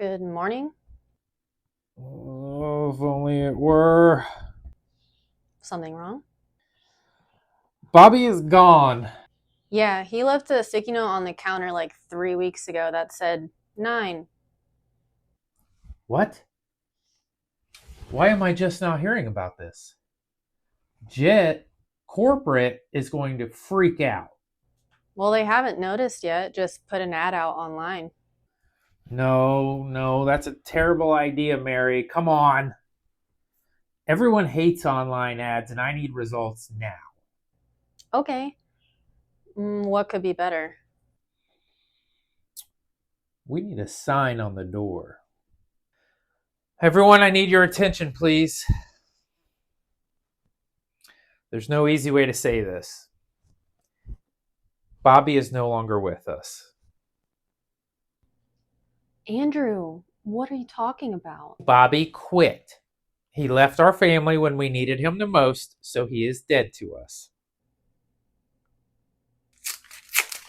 Good morning. Oh, if only it were. Something wrong? Bobby is gone. Yeah, he left a sticky note on the counter like 3 weeks ago that said 9. What? Why am I just now hearing about this? Jet Corporate is going to freak out. Well, they haven't noticed yet, just put an ad out online. No, that's a terrible idea, Mary. Come on. Everyone hates online ads, and I need results now. Okay, what could be better? We need a sign on the door. Everyone, I need your attention, please. There's no easy way to say this. Bobby is no longer with us. Andrew, what are you talking about? Bobby quit. He left our family when we needed him the most, so he is dead to us.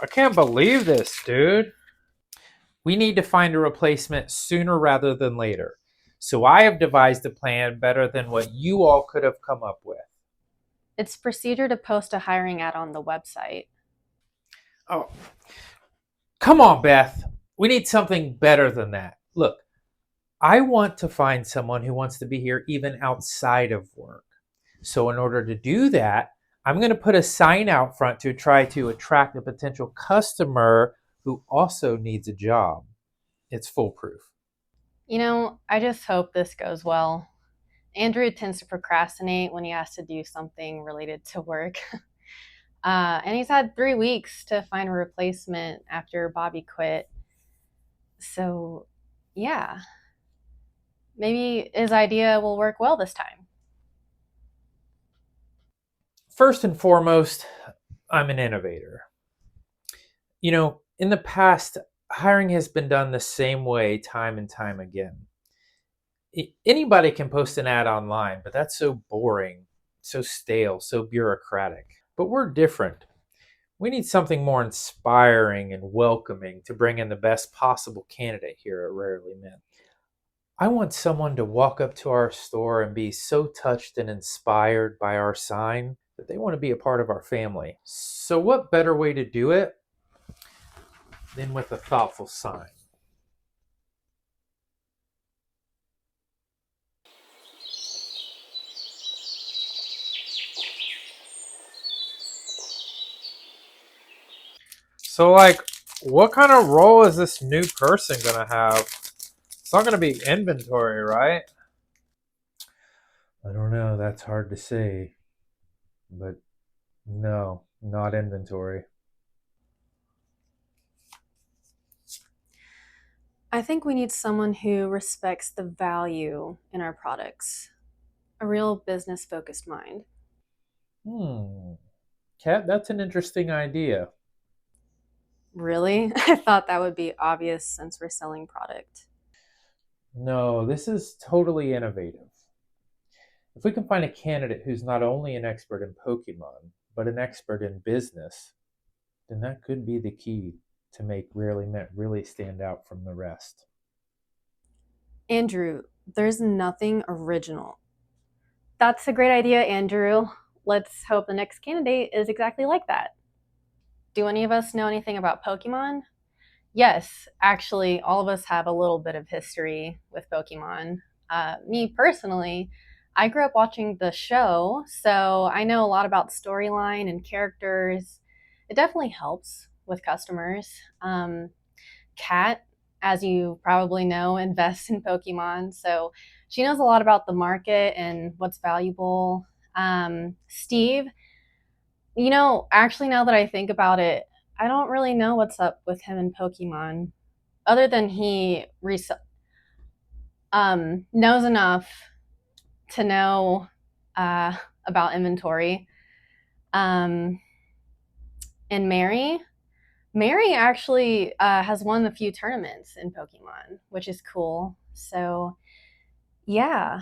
I can't believe this, dude. We need to find a replacement sooner rather than later. So I have devised a plan better than what you all could have come up with. It's procedure to post a hiring ad on the website. Oh, come on, Beth. We need something better than that. Look, I want to find someone who wants to be here even outside of work. So, in order to do that, I'm going to put a sign out front to try to attract a potential customer who also needs a job. It's foolproof. I just hope this goes well. Andrew tends to procrastinate when he has to do something related to work. And he's had 3 weeks to find a replacement after Bobby quit. So, yeah, maybe his idea will work well this time. First and foremost, I'm an innovator. In the past, hiring has been done the same way time and time again. Anybody can post an ad online, but that's so boring, so stale, so bureaucratic. But we're different. We need something more inspiring and welcoming to bring in the best possible candidate here at Rarely Met. I want someone to walk up to our store and be so touched and inspired by our sign that they want to be a part of our family. So, what better way to do it than with a thoughtful sign? So, what kind of role is this new person going to have? It's not going to be inventory, right? I don't know. That's hard to say. But no, not inventory. I think we need someone who respects the value in our products, a real business focused mind. Hmm. Kat, that's an interesting idea. Really? I thought that would be obvious since we're selling product. No, this is totally innovative. If we can find a candidate who's not only an expert in Pokemon, but an expert in business, then that could be the key to make Rarely Met really stand out from the rest. Andrew, there's nothing original. That's a great idea, Andrew. Let's hope the next candidate is exactly like that. Do any of us know anything about Pokemon? Yes, actually, all of us have a little bit of history with Pokemon. Me personally, I grew up watching the show, so I know a lot about storyline and characters. It definitely helps with customers. Kat, as you probably know, invests in Pokemon, so she knows a lot about the market and what's valuable. Steve, actually, now that I think about it, I don't really know what's up with him and Pokemon, other than he knows enough to know about inventory. Um, and Mary actually has won a few tournaments in Pokemon, which is cool. So yeah,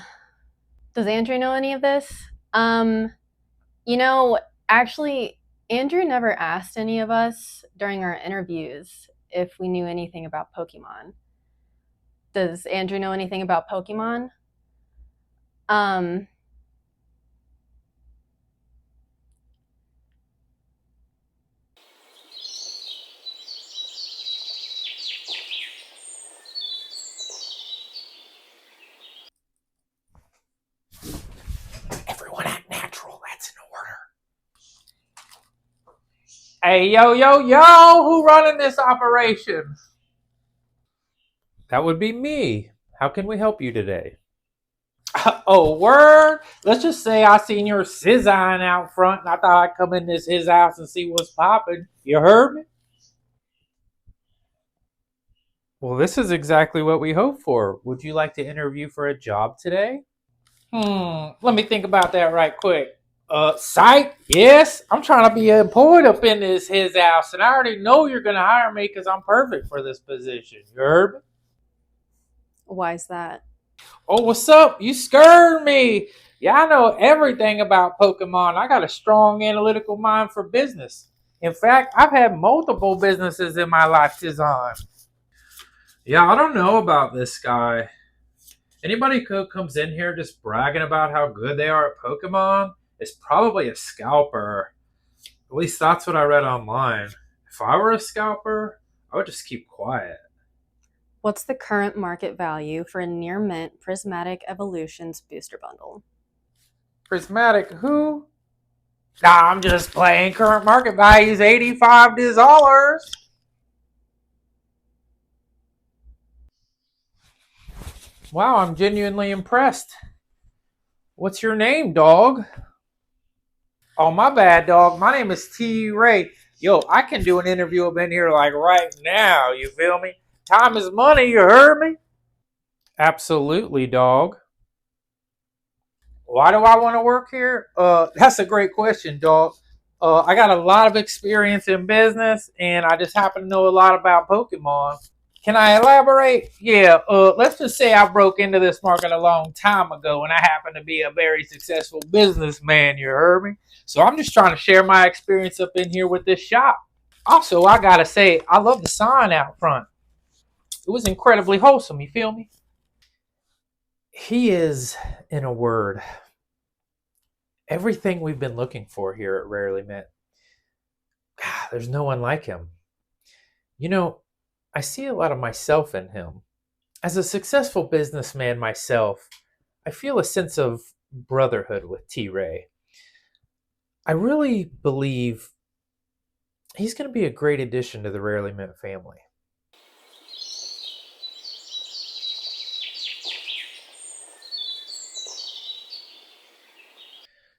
does Andrew know any of this? Um, you know, actually, Andrew never asked any of us during our interviews if we knew anything about Pokemon. Does Andrew know anything about Pokemon? Um, Everyone act natural. That's an order. Hey, yo, who running this operation? That would be me. How can we help you today? Oh, word. Let's just say I seen your sizzine out front and I thought I'd come in his house and see what's popping. You heard me? Well, this is exactly what we hope for. Would you like to interview for a job today? Let me think about that right quick. Psych, yes. I'm trying to be employed up in his house, and I already know you're gonna hire me because I'm perfect for this position. You heard me? why is that? Oh, what's up? You scared me. Yeah, I know everything about Pokemon. I got a strong analytical mind for business. In fact, I've had multiple businesses in my life design. Yeah, I don't know about this guy. Anybody who comes in here just bragging about how good they are at Pokemon is probably a scalper. At least that's what I read online. If I were a scalper, I would just keep quiet. What's the current market value for a near mint Prismatic Evolutions booster bundle? Prismatic, who? Nah, I'm just playing. Current market value is $85. Wow, I'm genuinely impressed. What's your name, dog? Oh, my bad, dog. My name is T. Ray. Yo, I can do an interview up in here like right now. You feel me? Time is money. You heard me? Absolutely, dog. Why do I want to work here? That's a great question, dog. I got a lot of experience in business, and I just happen to know a lot about Pokemon. Can I elaborate? Yeah, let's just say I broke into this market a long time ago and I happen to be a very successful businessman, you heard me? So I'm just trying to share my experience up in here with this shop. Also, I gotta say, I love the sign out front. It was incredibly wholesome, you feel me? He is, in a word, everything we've been looking for here at Rarely Met. God, there's no one like him. You know, I see a lot of myself in him. As a successful businessman myself, I feel a sense of brotherhood with T Ray. I really believe he's going to be a great addition to the Rarely Mint family.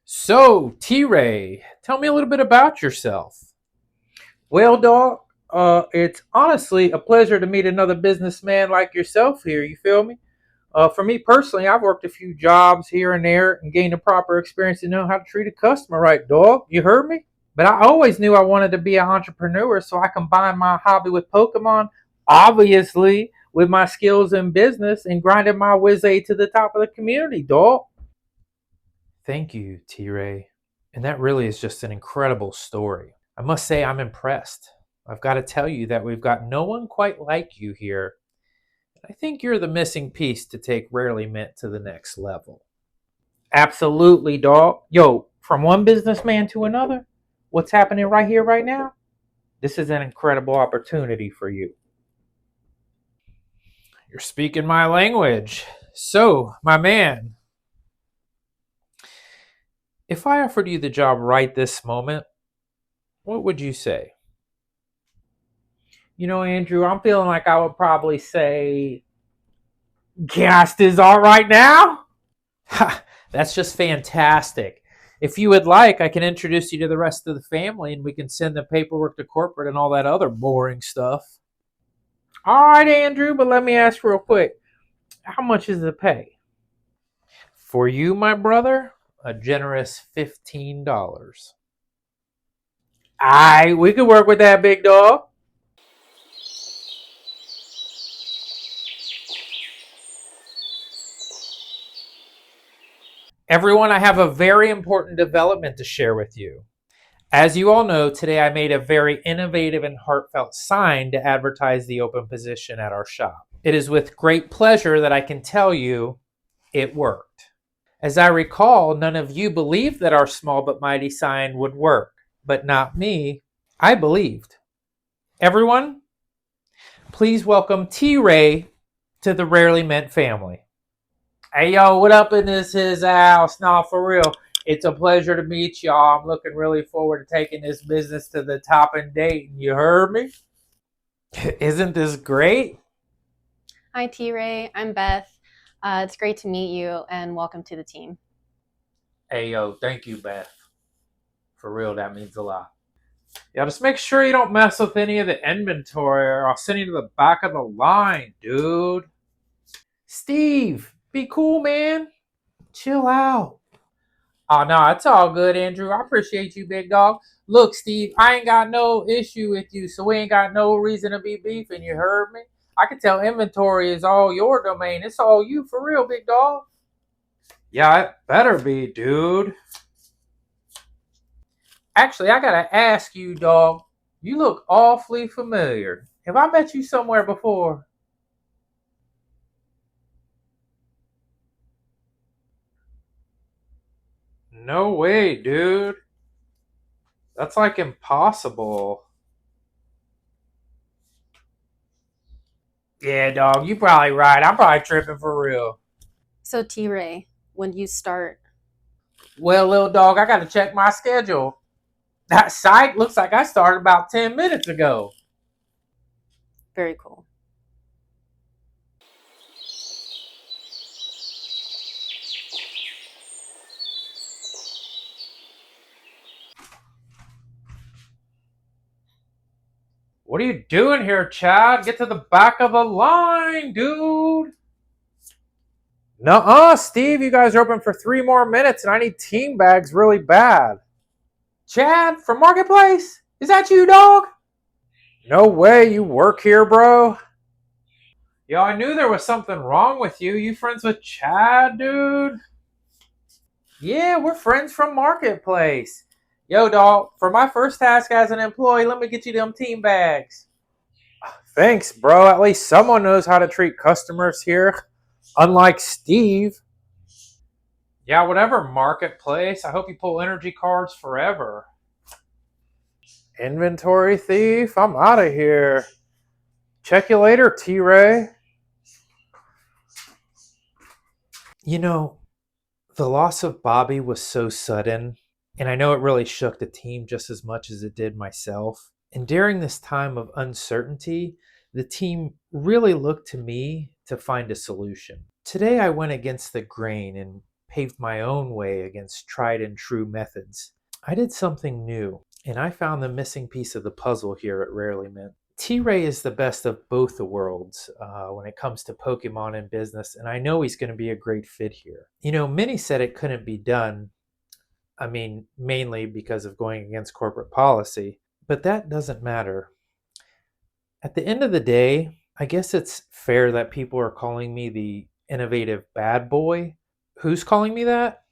So, T Ray, tell me a little bit about yourself. Well, dog, it's honestly a pleasure to meet another businessman like yourself here. You feel me? For me personally, I've worked a few jobs here and there and gained a proper experience to know how to treat a customer right, dog. You heard me? But I always knew I wanted to be an entrepreneur, so I combined my hobby with Pokemon, obviously, with my skills in business and grinded my whiz A to the top of the community, dog. Thank you, T Ray. And that really is just an incredible story. I must say, I'm impressed. I've got to tell you that we've got no one quite like you here. I think you're the missing piece to take Rarely Mint to the next level. Absolutely, dog. Yo, from one businessman to another, what's happening right here, right now? This is an incredible opportunity for you. You're speaking my language. So, my man, if I offered you the job right this moment, what would you say? You know, Andrew, I'm feeling like I would probably say, Cast is all right now? Ha, that's just fantastic. If you would like, I can introduce you to the rest of the family and we can send the paperwork to corporate and all that other boring stuff. All right, Andrew, but let me ask real quick, how much is the pay? For you, my brother, a generous $15. All right, we could work with that, big dog. Everyone, I have a very important development to share with you. As you all know, today I made a very innovative and heartfelt sign to advertise the open position at our shop. It is with great pleasure that I can tell you it worked. As I recall, none of you believed that our small but mighty sign would work, but not me. I believed. Everyone, please welcome T Ray to the Rarely Meant family. Hey, yo, what up in this his house? Nah, for real. It's a pleasure to meet y'all. I'm looking really forward to taking this business to the top in Dayton. You heard me? Isn't this great? Hi, T Ray. I'm Beth. It's great to meet you and welcome to the team. Hey, yo, thank you, Beth. For real, that means a lot. Yeah, just make sure you don't mess with any of the inventory or I'll send you to the back of the line, dude. Steve, be cool, man. Chill out. Oh, no, it's all good, Andrew. I appreciate you, big dog. Look, Steve, I ain't got no issue with you, so we ain't got no reason to be beefing. You heard me? I can tell inventory is all your domain. It's all you for real, big dog. Yeah, it better be, dude. Actually, I gotta ask you, dog. You look awfully familiar. Have I met you somewhere before? No way, dude. That's like impossible. Yeah, dog, you probably right. I'm probably tripping for real. So, T Ray, when do you start? Well, little dog, I gotta check my schedule. That site looks like I started about 10 minutes ago. Very cool. What are you doing here, Chad? Get to the back of the line, dude. Nuh-uh, Steve. You guys are open for 3 more minutes, and I need team bags really bad. Chad from Marketplace? Is that you, dog? No way. You work here, bro? Yo, I knew there was something wrong with you. You friends with Chad, dude? Yeah, we're friends from Marketplace. Yo, dog, for my first task as an employee, let me get you them team bags. Thanks, bro. At least someone knows how to treat customers here. Unlike Steve. Yeah, whatever, Marketplace. I hope you pull energy cards forever. Inventory thief? I'm out of here. Check you later, T Ray. You know, the loss of Bobby was so sudden, and I know it really shook the team just as much as it did myself. And during this time of uncertainty, the team really looked to me to find a solution. Today, I went against the grain and paved my own way against tried and true methods. I did something new, and I found the missing piece of the puzzle here at Rarely Mint. T Ray is the best of both the worlds when it comes to Pokemon and business, and I know he's going to be a great fit here. You know, many said it couldn't be done. I mean, mainly because of going against corporate policy, but that doesn't matter. At the end of the day, I guess it's fair that people are calling me the innovative bad boy. Who's calling me that?